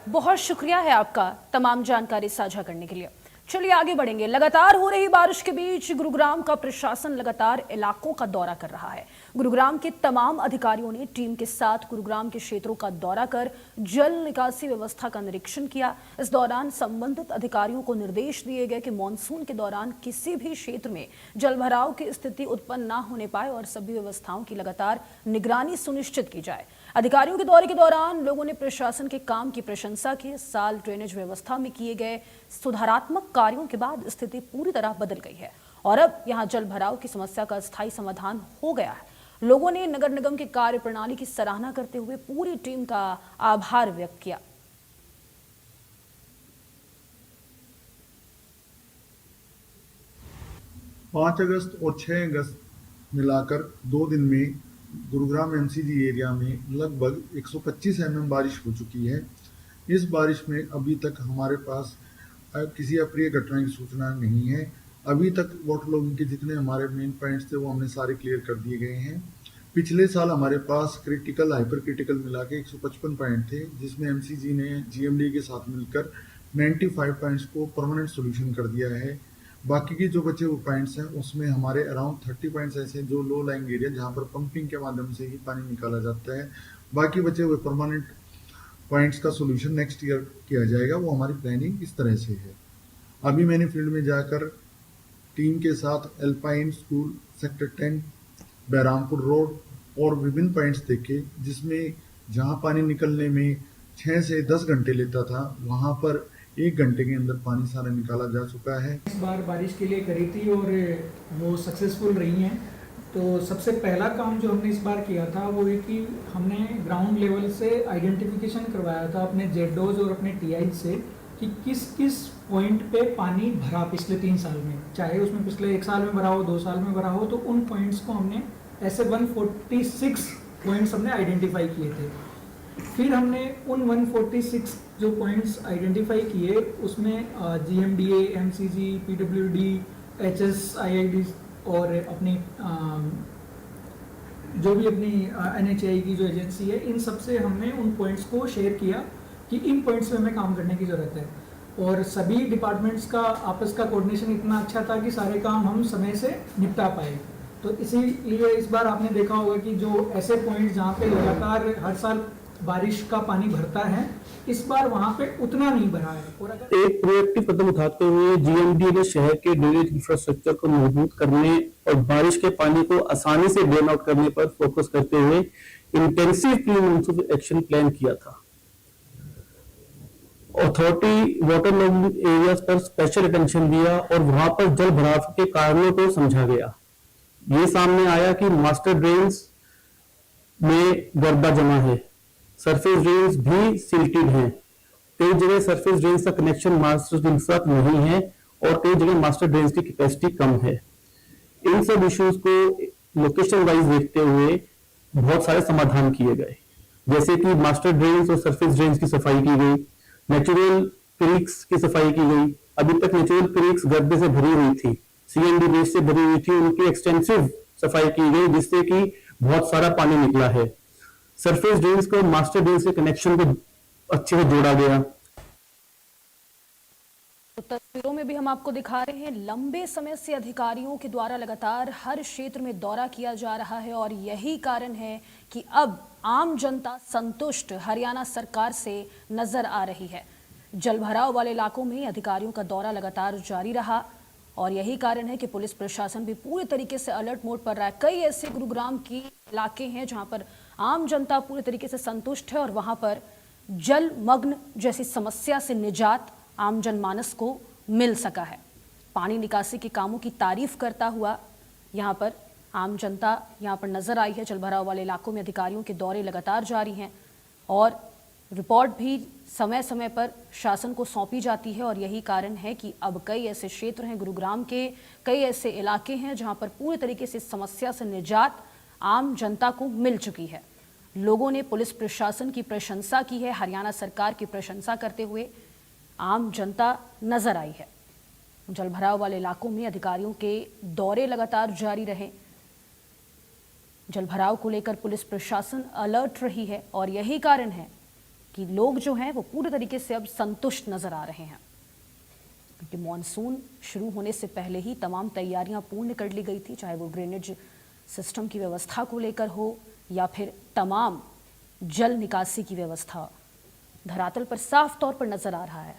बहुत शुक्रिया है आपका तमाम जानकारी साझा करने के लिए। चलिए आगे बढ़ेंगे। लगातार हो रही बारिश के बीच गुरुग्राम का प्रशासन लगातार इलाकों का दौरा कर रहा है। गुरुग्राम के तमाम अधिकारियों ने टीम के साथ गुरुग्राम के क्षेत्रों का दौरा कर जल निकासी व्यवस्था का निरीक्षण किया। इस दौरान संबंधित अधिकारियों को निर्देश दिए गए कि मानसून के दौरान किसी भी क्षेत्र में जलभराव की स्थिति उत्पन्न न होने पाए और सभी व्यवस्थाओं की लगातार निगरानी सुनिश्चित की जाए। अधिकारियों के दौरे के दौरान लोगों ने प्रशासन के काम की प्रशंसा की। इस साल ड्रेनेज व्यवस्था में किए गए सुधारात्मक कार्यों के बाद स्थिति पूरी तरह बदल गई है और अब यहां जल भराव की समस्या का स्थायी समाधान हो गया है। लोगों ने नगर निगम की कार्य प्रणाली की सराहना करते हुए पूरी टीम का आभार व्यक्त किया। 5 अगस्त और 6 अगस्त मिलाकर 2 दिन में गुरुग्राम एमसीजी एरिया में लगभग 125 mm बारिश हो चुकी है। इस बारिश में अभी तक हमारे पास किसी अप्रिय घटना की सूचना नहीं है। अभी तक वाटर लॉगिंग के जितने हमारे मेन पॉइंट्स थे वो हमने सारे क्लियर कर दिए गए हैं। पिछले साल हमारे पास क्रिटिकल हाइपर क्रिटिकल मिला के 155 पॉइंट थे, जिसमें एमसीजी ने जीएमडी के साथ मिलकर 95 पॉइंट्स को परमानेंट सोल्यूशन कर दिया है। बाकी की जो बचे हुए पॉइंट्स हैं उसमें हमारे अराउंड 30 पॉइंट्स ऐसे हैं जो लो लाइंग एरिया जहाँ पर पंपिंग के माध्यम से ही पानी निकाला जाता है। बाकी बचे हुए परमानेंट पॉइंट्स का सोल्यूशन नेक्स्ट ईयर किया जाएगा। वो हमारी प्लानिंग इस तरह से है। अभी मैंने फील्ड में जाकर टीम के साथ Alpine school, sector 10, Behrampur road और विभिन्न पॉइंट्स देखे, जिसमें जहाँ पानी निकलने में 6 से 10 घंटे लेता था वहाँ पर 1 घंटे के अंदर पानी सारा निकाला जा चुका है। इस बार बारिश के लिए करी थी और वो सक्सेसफुल रही हैं। तो सबसे पहला काम जो हमने इस बार किया था वो ये कि हमने ग्राउंड लेवल से आइडेंटिफिकेशन करवाया था अपने जेडोज और अपने टीआई से कि किस किस पॉइंट पे पानी भरा पिछले 3 साल में, चाहे उसमें पिछले 1 साल में भरा हो, 2 साल में भरा हो, तो उन पॉइंट्स को हमने ऐसे 146 पॉइंट्स हमने आइडेंटिफाई किए थे। फिर हमने उन 146 जो पॉइंट्स आइडेंटिफाई किए उसमें जीएमडीए, एमसीजी, पीडब्ल्यूडी, एचएसआईआईडी और अपनी जो भी अपनी एनएचएआई की जो एजेंसी है, इन सब से हमने उन पॉइंट्स को शेयर किया कि इन पॉइंट्स पे हमें काम करने की ज़रूरत है। और सभी डिपार्टमेंट्स का आपस का कोऑर्डिनेशन इतना अच्छा था कि सारे काम हम समय से निपटा पाए। तो इसीलिए इस बार आपने देखा होगा कि जो ऐसे पॉइंट्स जहाँ पे लगातार हर साल बारिश का पानी भरता है, इस बार वहां पे उतना नहीं भरा है। और अगर एक प्रोएक्टिव कदम उठाते हुए जीएमडी ने शहर के ड्रेनेज इंफ्रास्ट्रक्चर को मजबूत करने और बारिश के पानी को आसानी से ड्रेन आउट करने पर फोकस करते हुए intensive pre monsoon action plan किया था। अथॉरिटी वाटर लॉगिंग एरियाज पर स्पेशल अटेंशन दिया और वहां पर जल भराव के कारणों को समझा गया। ये सामने आया कि मास्टर ड्रेन्स में गर्दा जमा है, सरफेस ड्रेन्स भी सिल्टेड हैं, कई जगह सरफेस ड्रेन्स का कनेक्शन मास्टर ड्रेन के साथ नहीं है और कई जगह मास्टर ड्रेन्स की कैपेसिटी कम है। इन सब इश्यूज को लोकेशन वाइज देखते हुए बहुत सारे समाधान किए गए, जैसे कि मास्टर ड्रेन्स और सरफेस ड्रेन्स की सफाई की गई, नेचुरल क्रीक्स की सफाई की गई। अभी तक नेचुरल क्रीक्स गड्ढे से भरी हुई थी, सीएनडी बेस से भरी हुई थी, उनकी एक्सटेंसिव सफाई की गई जिससे कि बहुत सारा पानी निकला है। सरफेस ड्रेन्स को मास्टर ड्रेन्स के कनेक्शन को अच्छे से जोड़ा गया। तो तस्वीरों में भी हम आपको दिखा रहे हैं, लंबे समय से अधिकारियों के द्वारा लगातार हर क्षेत्र में दौरा किया जा रहा है और यही कारण है कि अब आम जनता संतुष्ट हरियाणा सरकार से नजर आ रही है। जलभराव वाले इलाकों में अधिकारियों का दौरा लगातार जारी रहा और यही कारण है कि पुलिस प्रशासन भी पूरी तरीके से अलर्ट मोड पर रहा है। कई ऐसे गुरुग्राम के इलाके हैं जहां पर आम जनता पूरी तरीके से संतुष्ट है और वहां पर जलमग्न जैसी समस्या से निजात आम जनमानस को मिल सका है। पानी निकासी के कामों की तारीफ करता हुआ यहाँ पर आम जनता यहाँ पर नजर आई है। जलभराव वाले इलाकों में अधिकारियों के दौरे लगातार जारी हैं और रिपोर्ट भी समय समय पर शासन को सौंपी जाती है और यही कारण है कि अब कई ऐसे क्षेत्र हैं गुरुग्राम के, कई ऐसे इलाके हैं जहाँ पर पूरी तरीके से समस्या से निजात आम जनता को मिल चुकी है। लोगों ने पुलिस प्रशासन की प्रशंसा की है, हरियाणा सरकार की प्रशंसा करते हुए आम जनता नजर आई है। जलभराव वाले इलाकों में अधिकारियों के दौरे लगातार जारी रहे। जलभराव को लेकर पुलिस प्रशासन अलर्ट रही है और यही कारण है कि लोग जो हैं वो पूरे तरीके से अब संतुष्ट नजर आ रहे हैं, क्योंकि मॉनसून शुरू होने से पहले ही तमाम तैयारियां पूर्ण कर ली गई थी, चाहे वो ड्रेनेज सिस्टम की व्यवस्था को लेकर हो या फिर तमाम जल निकासी की व्यवस्था। धरातल पर साफ तौर पर नजर आ रहा है